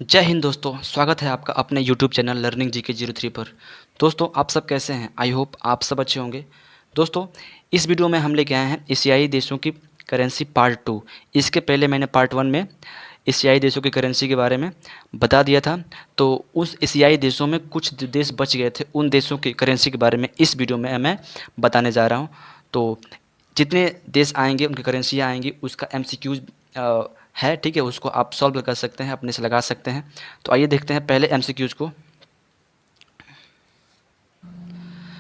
जय हिंद दोस्तों, स्वागत है आपका अपने YouTube चैनल लर्निंग जीके 03 पर। दोस्तों आप सब कैसे हैं? आई होप आप सब अच्छे होंगे। दोस्तों इस वीडियो में हम लेके आए हैं एशियाई देशों की करेंसी पार्ट 2। इसके पहले मैंने पार्ट 1 में एशियाई देशों की करेंसी के बारे में बता दिया था। तो उस एशियाई देशों में कुछ देश बच गए थे, उन देशों की करेंसी के बारे में इस वीडियो में मैं बताने जा रहा हूँ। तो जितने देश आएंगे उनकी करेंसियाँ आएंगी, उसका MCQs है, ठीक है, उसको आप सॉल्व कर सकते हैं, अपने से लगा सकते हैं। तो आइए देखते हैं पहले MCQs को।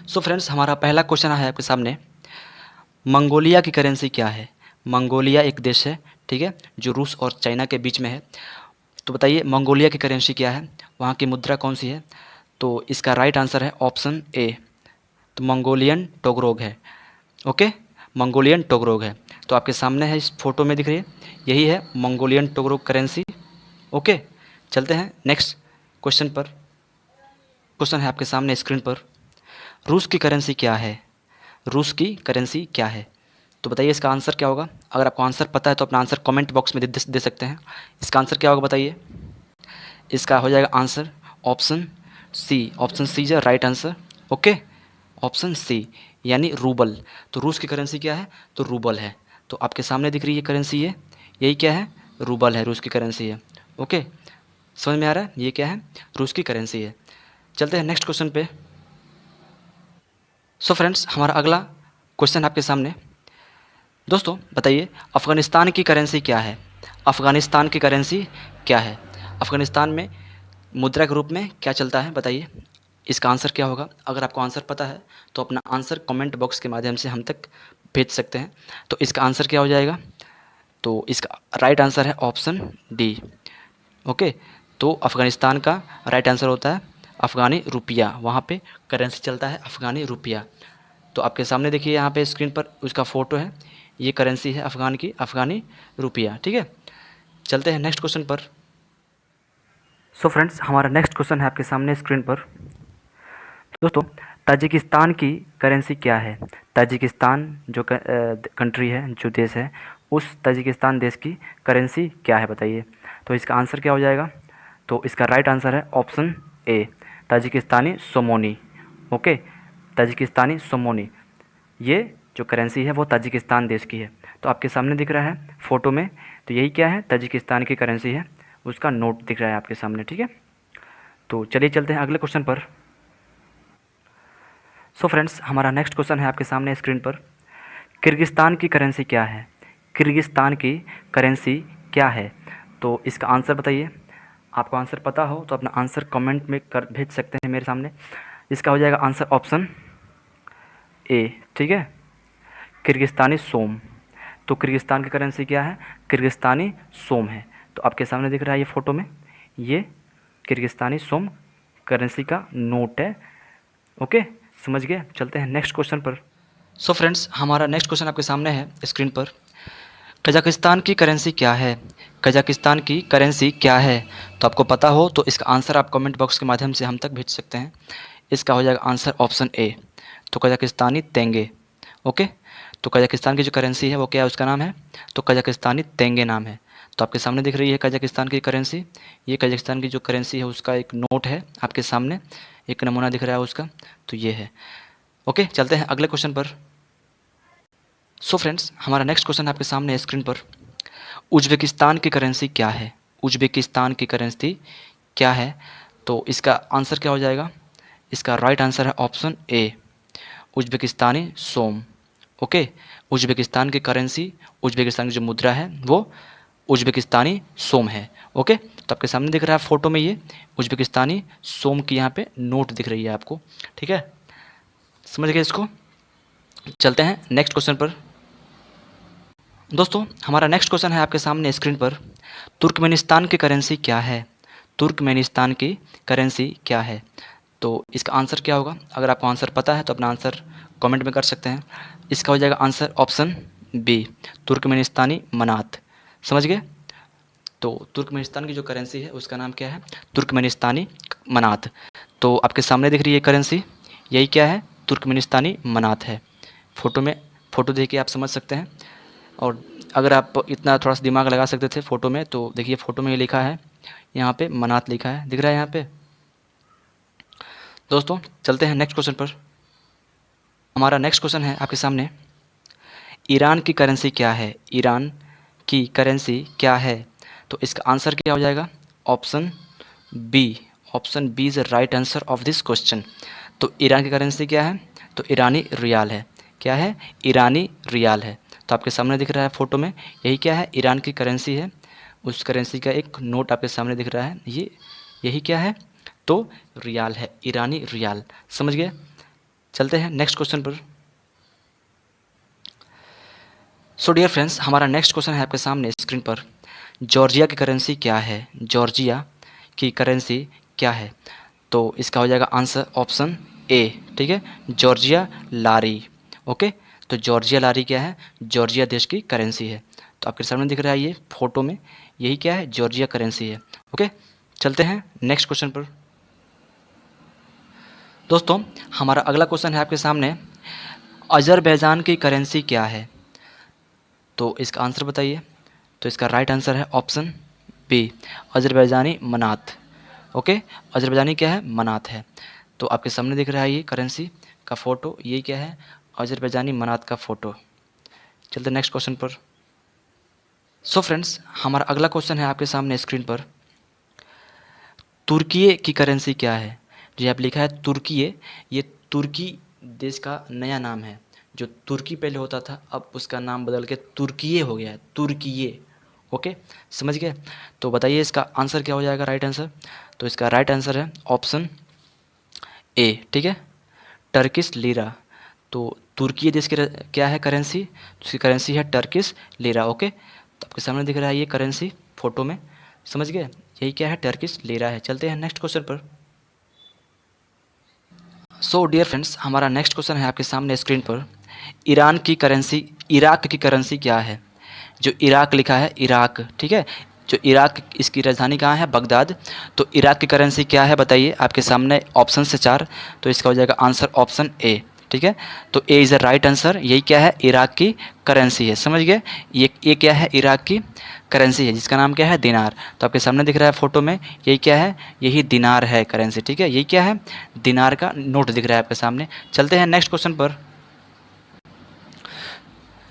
सो फ्रेंड्स, हमारा पहला क्वेश्चन है आपके सामने, मंगोलिया की करेंसी क्या है? मंगोलिया एक देश है, ठीक है, जो रूस और चाइना के बीच में है। तो बताइए मंगोलिया की करेंसी क्या है, वहाँ की मुद्रा कौन सी है? तो इसका राइट आंसर है ऑप्शन ए, तो मंगोलियन टोगरोग है। ओके, मंगोलियन टोगरोग है। तो आपके सामने है, इस फोटो में दिख रही है, यही है मंगोलियन टोगरोग करेंसी। ओके, चलते हैं नेक्स्ट क्वेश्चन पर। क्वेश्चन है आपके सामने स्क्रीन पर, रूस की करेंसी क्या है? रूस की करेंसी क्या है? तो बताइए इसका आंसर क्या होगा। अगर आपको आंसर पता है तो अपना आंसर कमेंट बॉक्स में दे सकते हैं। इसका आंसर क्या होगा बताइए। इसका हो जाएगा answer option C. Option C is right answer. Okay, option C यानी रूबल। तो रूस की करेंसी क्या है? तो रूबल है। तो आपके सामने दिख रही है करेंसी, ये यही क्या है? रूबल है, रूस की करेंसी है। ओके, समझ में आ रहा है ये क्या है? रूस की करेंसी है। चलते हैं नेक्स्ट क्वेश्चन पे। सो फ्रेंड्स, हमारा अगला क्वेश्चन आपके सामने। दोस्तों बताइए अफ़गानिस्तान की करेंसी क्या है? अफ़गानिस्तान की करेंसी क्या है? अफ़गानिस्तान में मुद्रा के रूप में क्या चलता है बताइए। इसका आंसर क्या होगा? अगर आपको आंसर पता है तो अपना आंसर कमेंट बॉक्स के माध्यम से हम तक भेज सकते हैं। तो इसका आंसर क्या हो जाएगा? तो इसका राइट आंसर है ऑप्शन डी। ओके, तो अफ़गानिस्तान का राइट आंसर होता है अफ़गानी रुपया, वहाँ पे करेंसी चलता है अफ़गानी रुपया। तो आपके सामने देखिए यहाँ पे स्क्रीन पर उसका फ़ोटो है, ये करेंसी है अफ़गान की, अफ़गानी रुपया, ठीक है। चलते हैं नेक्स्ट क्वेश्चन पर। सो फ्रेंड्स, हमारा नेक्स्ट क्वेश्चन है आपके सामने स्क्रीन पर। दोस्तों ताजिकिस्तान की करेंसी क्या है? ताजिकिस्तान जो कंट्री है, जो देश है, उस ताजिकिस्तान देश की करेंसी क्या है बताइए। तो इसका आंसर क्या हो जाएगा? तो इसका राइट आंसर है option A, Tajikistani somoni. Okay, Tajikistani somoni, ये जो करेंसी है वो ताजिकिस्तान देश की है। तो आपके सामने दिख रहा है फ़ोटो में, तो यही क्या है? ताजिकिस्तान की करेंसी है, उसका नोट दिख रहा है आपके सामने, ठीक है। तो चलिए चलते हैं अगले क्वेश्चन पर। सो फ्रेंड्स, हमारा नेक्स्ट क्वेश्चन है आपके सामने स्क्रीन पर, किर्गिस्तान की करेंसी क्या है? किर्गिस्तान की करेंसी क्या है? तो इसका आंसर बताइए। आपको आंसर पता हो तो अपना आंसर कमेंट में कर भेज सकते हैं मेरे सामने। इसका हो जाएगा आंसर ऑप्शन ए, ठीक है, किर्गिस्तानी सोम। तो किर्गिस्तान की करेंसी क्या है? किर्गिस्तानी सोम है। तो आपके सामने दिख रहा है ये फ़ोटो में, ये किर्गिस्तानी सोम करेंसी का नोट है। ओके, समझ गए। चलते हैं नेक्स्ट क्वेश्चन पर। सो फ्रेंड्स, हमारा नेक्स्ट क्वेश्चन आपके सामने है स्क्रीन पर, कजाकिस्तान की करेंसी क्या है? कजाकिस्तान की करेंसी क्या है? तो आपको पता हो तो इसका आंसर आप कमेंट बॉक्स के माध्यम से हम तक भेज सकते हैं। इसका हो जाएगा आंसर ऑप्शन ए, तो कजाकिस्तानी तेंगे। ओके, तो कजाकिस्तान की जो करेंसी है वो क्या है, उसका नाम है तो कजाकिस्तानी तेंगे नाम है। तो आपके सामने दिख रही है कजाकिस्तान की करेंसी, ये कजाकिस्तान की जो करेंसी है उसका एक नोट है आपके सामने, एक नमूना दिख रहा है उसका, तो ये है। ओके, चलते हैं अगले क्वेश्चन पर। सो फ्रेंड्स, हमारा नेक्स्ट क्वेश्चन आपके सामने है स्क्रीन पर, उज़्बेकिस्तान की करेंसी क्या है? उज़्बेकिस्तान की करेंसी क्या है? तो इसका आंसर क्या हो जाएगा? इसका राइट आंसर है option A, Uzbekistani som. Okay, Uzbekistan की करेंसी, उज़्बेकिस्तान की जो मुद्रा है वो उज़्बेकिस्तानी सोम है। ओके, तो आपके सामने दिख रहा है फ़ोटो में, ये उज़्बेकिस्तानी सोम की यहाँ पे नोट दिख रही है आपको, ठीक है, समझ गए इसको। चलते हैं नेक्स्ट क्वेश्चन पर। दोस्तों हमारा नेक्स्ट क्वेश्चन है आपके सामने स्क्रीन पर, तुर्कमेनिस्तान की करेंसी क्या है? तुर्कमेनिस्तान की करेंसी क्या है? तो इसका आंसर क्या होगा? अगर आपको आंसर पता है तो अपना आंसर कमेंट में कर सकते हैं। इसका हो जाएगा आंसर ऑप्शन बी, तुर्कमेनिस्तानी मनात। समझ गए। तो तुर्कमेनिस्तान की जो करेंसी है उसका नाम क्या है? तुर्कमेनिस्तानी मनात। तो आपके सामने दिख रही है करेंसी, यही क्या है? तुर्कमेनिस्तानी मनात है। फ़ोटो में, फ़ोटो देख के आप समझ सकते हैं। और अगर आप इतना थोड़ा सा दिमाग लगा सकते थे फ़ोटो में, तो देखिए फ़ोटो में ये लिखा है यहाँ पे मनात लिखा है, दिख रहा है यहाँ पे। दोस्तों चलते हैं नेक्स्ट क्वेश्चन पर। हमारा नेक्स्ट क्वेश्चन है आपके सामने, ईरान की करेंसी क्या है? ईरान की करेंसी क्या है? तो इसका आंसर क्या हो जाएगा? Option B. Option B is the right answer of this question. तो ईरान की करेंसी क्या है? तो ईरानी रियाल है। क्या है? ईरानी रियाल है। तो आपके सामने दिख रहा है फोटो में, यही क्या है? ईरान की करेंसी है। उस करेंसी का एक नोट आपके सामने दिख रहा है, ये यही क्या है? तो रियाल है, ईरानी रियाल। समझ गए? चलते हैं नेक्स्ट क्वेश्चन पर। सो डियर फ्रेंड्स, हमारा नेक्स्ट क्वेश्चन है आपके सामने स्क्रीन पर, जॉर्जिया की करेंसी क्या है? जॉर्जिया की करेंसी क्या है? तो इसका हो जाएगा आंसर ऑप्शन ए। ठीक है, जॉर्जिया लारी। ओके, तो जॉर्जिया लारी क्या है? जॉर्जिया देश की करेंसी है। तो आपके सामने दिख रहा है ये फोटो में, यही क्या है? जॉर्जिया करेंसी है। ओके, चलते हैं नेक्स्ट क्वेश्चन पर। दोस्तों हमारा अगला क्वेश्चन है आपके सामने, अजरबैजान की करेंसी क्या है? तो इसका आंसर बताइए। तो इसका राइट आंसर है ऑप्शन बी, अजरबैजानी मनात। ओके, अजरबैजानी क्या है? मनात है। तो आपके सामने दिख रहा है ये करेंसी का फ़ोटो, ये क्या है? अजरबैजानी मनात का फ़ोटो। चलते नेक्स्ट क्वेश्चन पर। सो फ्रेंड्स, हमारा अगला क्वेश्चन है आपके सामने स्क्रीन पर, तुर्की की करेंसी क्या है? जो आप लिखा है तुर्की, ये तुर्की देश का नया नाम है। जो तुर्की पहले होता था, अब उसका नाम बदल के तुर्की हो गया है, तुर्की। ओके, समझ गए? तो बताइए इसका आंसर क्या हो जाएगा, राइट आंसर? तो इसका राइट आंसर है ऑप्शन ए। ठीक है, टर्किश लीरा। तो तुर्की देश की क्या है करेंसी? उसकी करेंसी है टर्किश लीरा। ओके, तो आपके सामने दिख रहा है ये करेंसी फोटो में। समझ गए? यही क्या है? टर्किश लीरा है। चलते हैं नेक्स्ट क्वेश्चन पर। सो डियर फ्रेंड्स, हमारा नेक्स्ट क्वेश्चन है आपके सामने स्क्रीन पर, ईरान की करेंसी, इराक की करेंसी क्या है? जो इराक लिखा है, इराक। ठीक है, जो इराक, इसकी राजधानी कहाँ है? बगदाद। तो इराक की करेंसी क्या है बताइए? आपके सामने ऑप्शन से 4, तो इसका हो जाएगा आंसर ऑप्शन ए। ठीक है, तो A is the right answer. यही क्या है? इराक की करेंसी है। समझ गए? ये क्या है? इराक की करेंसी है, जिसका नाम क्या है? दिनार। तो आपके सामने दिख रहा है फोटो में, यही क्या है? यही दिनार है करेंसी। ठीक है, यही क्या है? दिनार का नोट दिख रहा है आपके सामने। चलते हैं नेक्स्ट क्वेश्चन पर।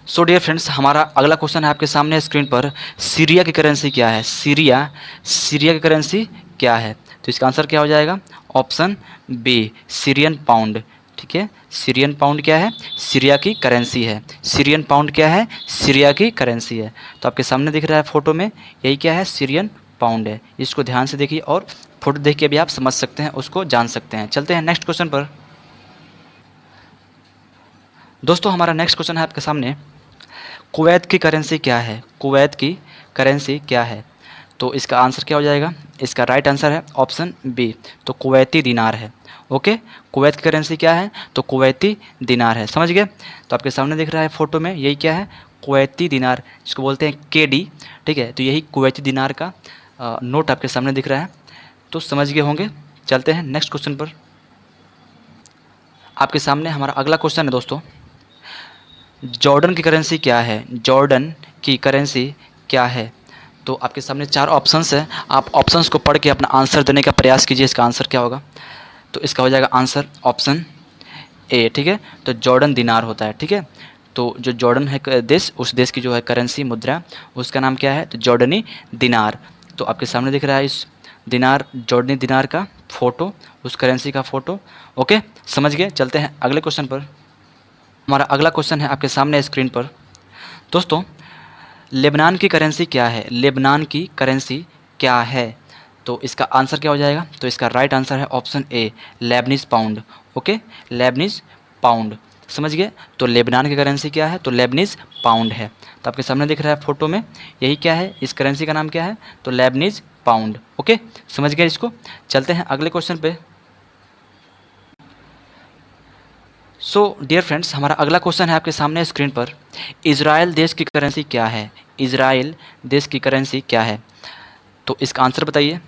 सो डियर फ्रेंड्स, हमारा अगला क्वेश्चन है आपके सामने स्क्रीन पर, सीरिया की करेंसी क्या है? सीरिया की करेंसी क्या है? तो इसका आंसर क्या हो जाएगा? Option B, Syrian pound. ठीक है, सीरियन पाउंड क्या है? सीरिया की करेंसी है। सीरियन पाउंड क्या है? सीरिया की करेंसी है। तो आपके सामने दिख रहा है फोटो में, यही क्या है? सीरियन पाउंड है। इसको ध्यान से देखिए और फोटो देख के भी आप समझ सकते हैं, उसको जान सकते हैं। चलते हैं नेक्स्ट क्वेश्चन पर। दोस्तों हमारा नेक्स्ट क्वेश्चन है आपके सामने, कुवैत की करेंसी क्या है? कुवैत की करेंसी क्या है? तो इसका आंसर क्या हो जाएगा? इसका राइट आंसर है ऑप्शन बी, तो कुवैती दिनार है। ओके, कुवैत की करेंसी क्या है? तो कुवैती दिनार है। समझ गए? तो आपके सामने दिख रहा है फोटो में, यही क्या है? कुवैती दिनार, जिसको बोलते हैं केडी। ठीक है, तो यही कुवैती दिनार का नोट आपके सामने दिख रहा है। तो समझ गए होंगे। चलते हैं नेक्स्ट क्वेश्चन पर। आपके सामने हमारा अगला क्वेश्चन है दोस्तों, जॉर्डन की करेंसी क्या है? जॉर्डन की करेंसी क्या है? तो आपके सामने 4 ऑप्शंस है, आप ऑप्शंस को पढ़ के अपना आंसर देने का प्रयास कीजिए। इसका आंसर क्या होगा? तो इसका हो जाएगा आंसर ऑप्शन ए। ठीक है, तो जॉर्डन दिनार होता है। ठीक है, तो जो जॉर्डन है देश, उस देश की जो है करेंसी, मुद्रा, उसका नाम क्या है? तो जॉर्डनी दिनार। तो आपके सामने दिख रहा है इस दिनार, जॉर्डनी दिनार का फ़ोटो, उस करेंसी का फ़ोटो। ओके, समझ गए? चलते हैं अगले क्वेश्चन पर। हमारा अगला क्वेश्चन है आपके सामने स्क्रीन पर। दोस्तों लेबनान की करेंसी क्या है? लेबनान की करेंसी क्या है? तो इसका आंसर क्या हो जाएगा? तो इसका राइट आंसर है ऑप्शन ए, Lebanese pound. Okay, Lebanese pound. समझ गए? तो लेबनान की करेंसी क्या है? तो लेबनीज पाउंड है। तो आपके सामने दिख रहा है फोटो में, यही क्या है? इस करेंसी का नाम क्या है? तो लेबनीज पाउंड। ओके, समझ गए इसको? चलते हैं अगले क्वेश्चन पे। सो डियर फ्रेंड्स, हमारा अगला क्वेश्चन है आपके सामने स्क्रीन पर, इज़राइल देश की करेंसी क्या है? इज़राइल देश की करेंसी क्या है? तो इसका आंसर बताइए।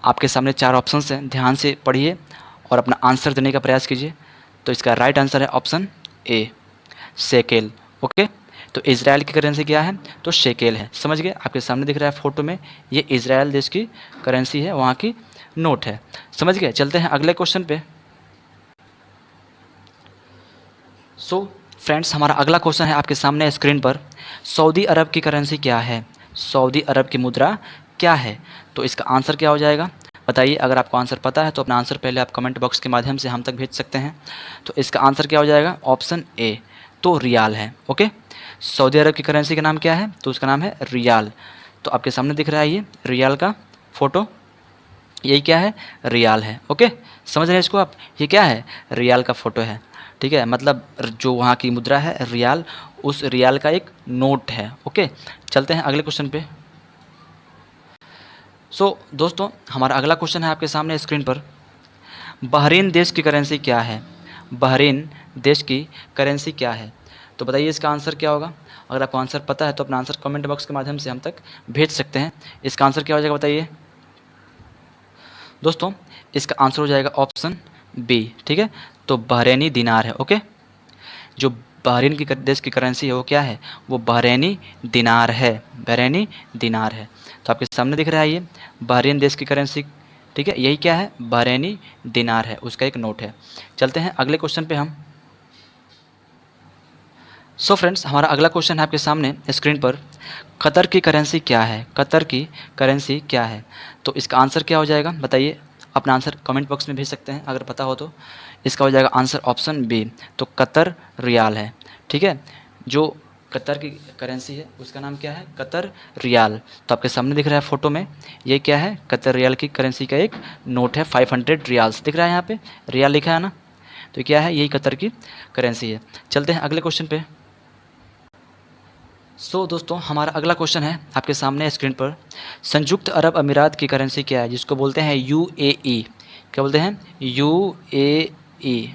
आपके सामने 4 ऑप्शंस हैं, ध्यान से पढ़िए और अपना आंसर देने का प्रयास कीजिए। तो इसका राइट आंसर है ऑप्शन ए, शेकेल। ओके, तो इजराइल की करेंसी क्या है? तो शेकेल है। समझ गए? आपके सामने दिख रहा है फोटो में, ये इजराइल देश की करेंसी है, वहाँ की नोट है। समझ गए? चलते हैं अगले क्वेश्चन पे। सो फ्रेंड्स, हमारा अगला क्वेश्चन है आपके सामने स्क्रीन पर, सऊदी अरब की करेंसी क्या है? सऊदी अरब की मुद्रा क्या है? तो इसका आंसर क्या हो जाएगा बताइए। अगर आपको आंसर पता है तो अपना आंसर पहले आप कमेंट बॉक्स के माध्यम से हम तक भेज सकते हैं। तो इसका आंसर क्या हो जाएगा? ऑप्शन ए, तो रियाल है। ओके, सऊदी अरब की करेंसी का नाम क्या है? तो उसका नाम है रियाल। तो आपके सामने दिख रहा है ये रियाल का फ़ोटो, यही क्या है? रियाल है। ओके, समझ रहे हैं इसको आप? ये क्या है? रियाल का फ़ोटो है। ठीक है, मतलब जो वहाँ की मुद्रा है रियाल, उस रियाल का एक नोट है। ओके, चलते हैं अगले क्वेश्चन पे। दोस्तों, हमारा अगला क्वेश्चन है आपके सामने स्क्रीन पर, बहरीन देश की करेंसी क्या है? बहरीन देश की करेंसी क्या है? तो बताइए इसका आंसर क्या होगा। अगर आपको आंसर पता है तो अपना आंसर कमेंट बॉक्स के माध्यम से हम तक भेज सकते हैं। इसका आंसर क्या हो जाएगा बताइए दोस्तों। इसका आंसर हो जाएगा ऑप्शन बी। ठीक है, तो बहरैनी दिनार है। ओके, जो बहरीन की देश की करेंसी है वो क्या है? वो बहरैनी दिनार है। बहरैनी दिनार है। तो आपके सामने दिख रहा है ये बहरीन देश की करेंसी। ठीक है, यही क्या है? बहरैनी दिनार है, उसका एक नोट है। चलते हैं अगले क्वेश्चन पे हम। फ्रेंड्स, हमारा अगला क्वेश्चन है आपके सामने स्क्रीन पर, कतर की करेंसी क्या है? कतर की करेंसी क्या है? तो इसका आंसर क्या हो जाएगा बताइए। अपना आंसर कमेंट बॉक्स में भेज सकते हैं अगर पता हो तो। इसका हो जाएगा आंसर ऑप्शन बी, तो कतर रियाल है। ठीक है, जो कतर की करेंसी है उसका नाम क्या है? कतर रियाल। तो आपके सामने दिख रहा है फ़ोटो में, ये क्या है? कतर रियाल की करेंसी का एक नोट है। 500 रियाल्स दिख रहा है यहाँ पे, रियाल लिखा है ना। तो क्या है? यही कतर की करेंसी है। चलते हैं अगले क्वेश्चन पे। दोस्तों, हमारा अगला क्वेश्चन है आपके सामने स्क्रीन पर, संयुक्त अरब अमीरात की करेंसी क्या है? जिसको बोलते हैं यूएई। क्या बोलते हैं? यूएई,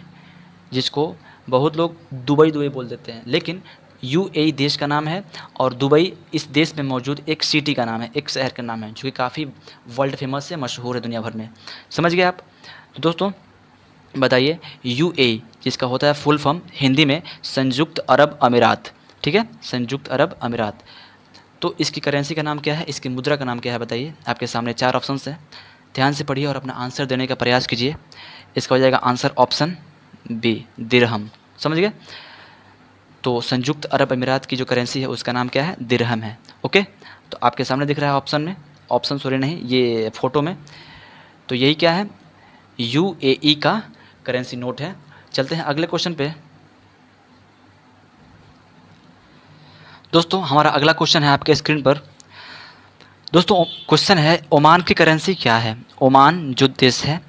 जिसको बहुत लोग दुबई दुबई बोल देते हैं, लेकिन यूएई देश का नाम है और दुबई इस देश में मौजूद एक सिटी का नाम है, एक शहर का नाम है, जो कि काफ़ी वर्ल्ड फेमस है, मशहूर है दुनिया भर में। समझ गए आप? तो दोस्तों बताइए, यूएई जिसका होता है फुल फॉर्म हिंदी में संयुक्त अरब अमीरात। ठीक है, संयुक्त अरब अमीरात। तो इसकी करेंसी का नाम क्या है? इसकी मुद्रा का नाम क्या है बताइए। आपके सामने 4 ऑप्शंस हैं, ध्यान से पढ़िए और अपना आंसर देने का प्रयास कीजिए। इसका हो जाएगा आंसर ऑप्शन बी, दिरहम। समझ गए? तो संयुक्त अरब अमीरात की जो करेंसी है उसका नाम क्या है? दिरहम है। ओके, तो आपके सामने दिख रहा है ऑप्शन में, ऑप्शन सॉरी नहीं, ये फ़ोटो में। तो यही क्या है? यूएई का करेंसी नोट है। चलते हैं अगले क्वेश्चन पे। दोस्तों, हमारा अगला क्वेश्चन है आपके स्क्रीन पर। दोस्तों, क्वेश्चन है, ओमान की करेंसी क्या है? ओमान जो देश है,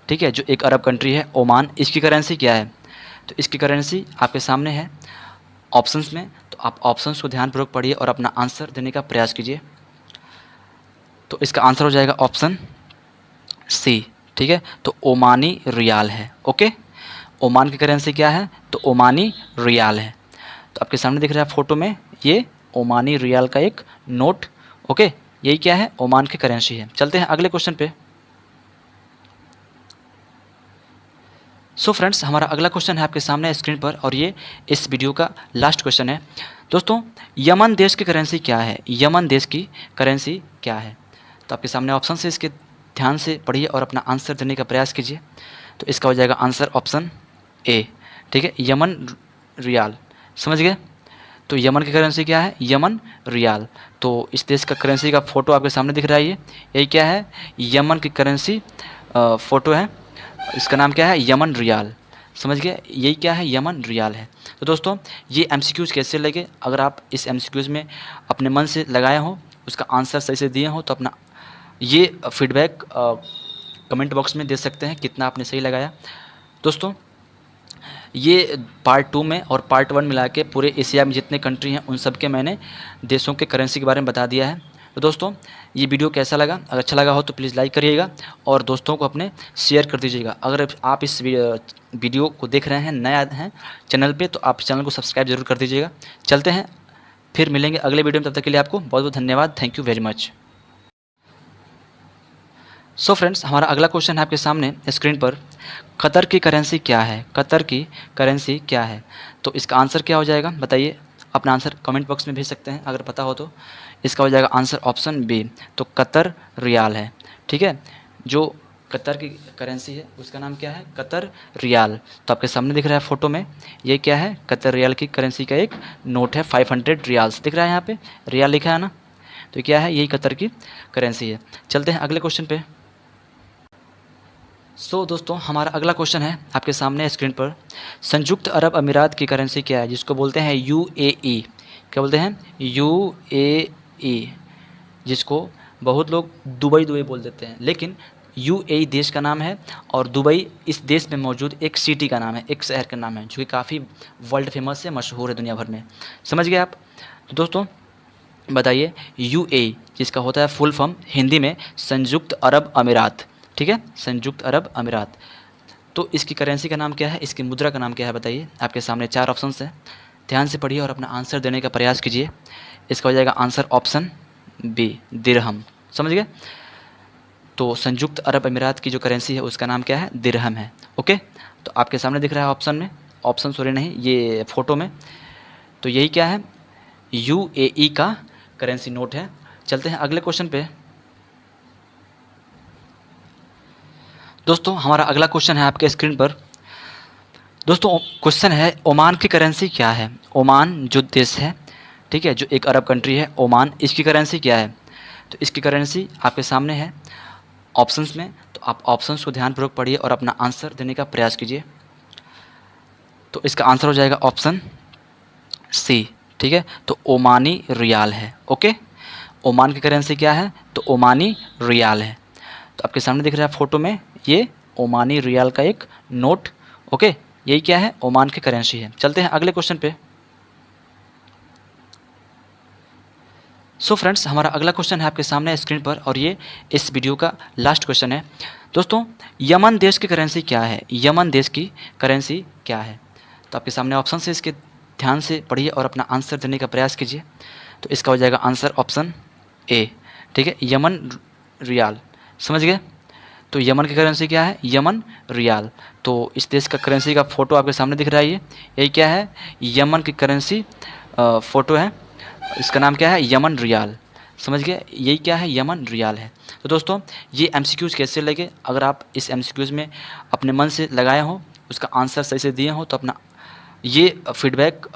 ठीक है, जो एक अरब कंट्री है ओमान, इसकी करेंसी क्या है? तो इसकी करेंसी आपके सामने है ऑप्शंस में, तो आप ऑप्शंस को ध्यानपूर्वक पढ़िए और अपना आंसर देने का प्रयास कीजिए। तो इसका आंसर हो जाएगा ऑप्शन सी। ठीक है, तो ओमानी रियाल है। ओके, ओमान की करेंसी क्या है? तो ओमानी रियाल है। तो आपके सामने दिख रहा है फ़ोटो में, ये ओमानी रियाल का एक नोट। ओके, यही क्या है? ओमान की करेंसी है। चलते हैं अगले क्वेश्चन पे। फ्रेंड्स, हमारा अगला क्वेश्चन है आपके सामने स्क्रीन पर और ये इस वीडियो का लास्ट क्वेश्चन है। दोस्तों, यमन देश की करेंसी क्या है? यमन देश की करेंसी क्या है? तो आपके सामने ऑप्शन से, इसके ध्यान से पढ़िए और अपना आंसर देने का प्रयास कीजिए। तो इसका हो जाएगा आंसर ऑप्शन ए। ठीक है, यमन रियाल। समझ गए? तो यमन की करेंसी क्या है? यमन रियाल। तो इस देश का करेंसी का फ़ोटो आपके सामने दिख रहा है, यही क्या है? यमन की करेंसी फ़ोटो है, इसका नाम क्या है? यमन रियाल। समझ गए? यही क्या है? यमन रियाल है। तो दोस्तों, ये एमसीक्यूज़ कैसे लगे? अगर आप इस एमसीक्यूज़ में अपने मन से लगाए हों, उसका आंसर सही से दिए हों, तो अपना ये फीडबैक कमेंट बॉक्स में दे सकते हैं कितना आपने सही लगाया। दोस्तों, ये पार्ट 2 में और पार्ट 1 मिला के पूरे एशिया में जितने कंट्री हैं उन सब के मैंने देशों के करेंसी के बारे में बता दिया है। तो दोस्तों, ये वीडियो कैसा लगा? अगर अच्छा लगा हो तो प्लीज़ लाइक करिएगा और दोस्तों को अपने शेयर कर दीजिएगा। अगर आप इस वीडियो को देख रहे हैं, नया हैं चैनल पे, तो आप चैनल को सब्सक्राइब जरूर कर दीजिएगा। चलते हैं, फिर मिलेंगे अगले वीडियो में। तब तक के लिए आपको बहुत बहुत धन्यवाद। Thank you very much. Friends, हमारा अगला क्वेश्चन है आपके सामने स्क्रीन पर, कतर की करेंसी क्या है? कतर की करेंसी क्या है? तो इसका आंसर क्या हो जाएगा बताइए। अपना आंसर कमेंट बॉक्स में भेज सकते हैं अगर पता हो तो। इसका हो जाएगा आंसर ऑप्शन बी, तो कतर रियाल है। ठीक है, जो कतर की करेंसी है उसका नाम क्या है? कतर रियाल। तो आपके सामने दिख रहा है फोटो में, ये क्या है? कतर रियाल की करेंसी का एक नोट है, 500 रियाल्स दिख रहा है यहाँ पे, रियाल लिखा है ना, तो क्या है? यही कतर की करेंसी है। चलते हैं अगले क्वेश्चन पे। दोस्तों हमारा अगला क्वेश्चन है आपके सामने स्क्रीन पर, संयुक्त अरब अमीरात की करेंसी क्या है? जिसको बोलते हैं यूएई। क्या बोलते हैं? यूएई, जिसको बहुत लोग दुबई दुबई बोल देते हैं, लेकिन यूएई देश का नाम है और दुबई इस देश में मौजूद एक सिटी का नाम है, एक शहर का नाम है, जो कि काफ़ी वर्ल्ड फेमस है, मशहूर है दुनिया भर में। समझ गए आप? तो दोस्तों बताइए, यूएई जिसका होता है फुल फॉर्म हिंदी में संयुक्त अरब अमीरात। ठीक है, संयुक्त अरब अमीरात। तो इसकी करेंसी का नाम क्या है? इसकी मुद्रा का नाम क्या है? बताइए। आपके सामने 4 ऑप्शंस हैं, ध्यान से पढ़िए और अपना आंसर देने का प्रयास कीजिए। इसका हो जाएगा आंसर ऑप्शन बी, दिरहम। समझ गए? तो संयुक्त अरब अमीरात की जो करेंसी है उसका नाम क्या है? दिरहम है। ओके, तो आपके सामने दिख रहा है ऑप्शन में, ऑप्शन सॉरी नहीं, ये फ़ोटो में, तो यही क्या है? यूएई का करेंसी नोट है। चलते हैं अगले क्वेश्चन पे। दोस्तों हमारा अगला क्वेश्चन है आपके स्क्रीन पर। दोस्तों क्वेश्चन है, ओमान की करेंसी क्या है? ओमान जो देश है, ठीक है, जो एक अरब कंट्री है ओमान, इसकी करेंसी क्या है? तो इसकी करेंसी आपके सामने है ऑप्शंस में, तो आप ऑप्शंस को ध्यानपूर्वक पढ़िए और अपना आंसर देने का प्रयास कीजिए। तो इसका आंसर हो जाएगा ऑप्शन सी। ठीक है, तो ओमानी रियाल है। ओके, ओमान की करेंसी क्या है? तो ओमानी रियाल है। तो आपके सामने दिख रहा है फोटो में, ये ओमानी रियाल का एक नोट। ओके, यही क्या है? ओमान की करेंसी है। चलते हैं अगले क्वेश्चन पे। फ्रेंड्स हमारा अगला क्वेश्चन है आपके सामने स्क्रीन पर और ये इस वीडियो का लास्ट क्वेश्चन है। दोस्तों यमन देश की करेंसी क्या है? यमन देश की करेंसी क्या है? तो आपके सामने ऑप्शन से, इसके ध्यान से पढ़िए और अपना आंसर देने का प्रयास कीजिए। तो इसका हो जाएगा आंसर ऑप्शन ए। ठीक है, यमन रियाल। समझ गए? तो यमन की करेंसी क्या है? यमन रियाल। तो इस देश का करेंसी का फ़ोटो आपके सामने दिख रहा है, यही क्या है? यमन की करेंसी फ़ोटो है, इसका नाम क्या है? यमन रियाल। समझ गए? यही क्या है? यमन रियाल है। तो दोस्तों ये एमसीक्यूज़ कैसे लगे? अगर आप इस एमसीक्यूज़ में अपने मन से लगाए हो, उसका आंसर सही से दिए हो, तो अपना ये फीडबैक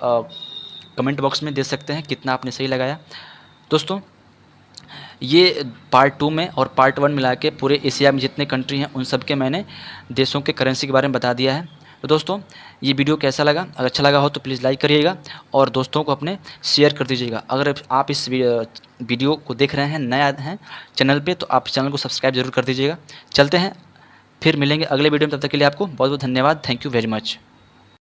कमेंट बॉक्स में दे सकते हैं कितना आपने सही लगाया। दोस्तों ये पार्ट 2 में और पार्ट 1 मिला के पूरे एशिया में जितने कंट्री हैं उन सब के मैंने देशों के करेंसी के बारे में बता दिया है। तो दोस्तों ये वीडियो कैसा लगा? अगर अच्छा लगा हो तो प्लीज़ लाइक करिएगा और दोस्तों को अपने शेयर कर दीजिएगा। अगर आप इस वीडियो को देख रहे हैं, नया हैं चैनल पे, तो आप चैनल को सब्सक्राइब जरूर कर दीजिएगा। चलते हैं, फिर मिलेंगे अगले वीडियो में, तब तक के लिए आपको बहुत बहुत धन्यवाद। Thank you very much.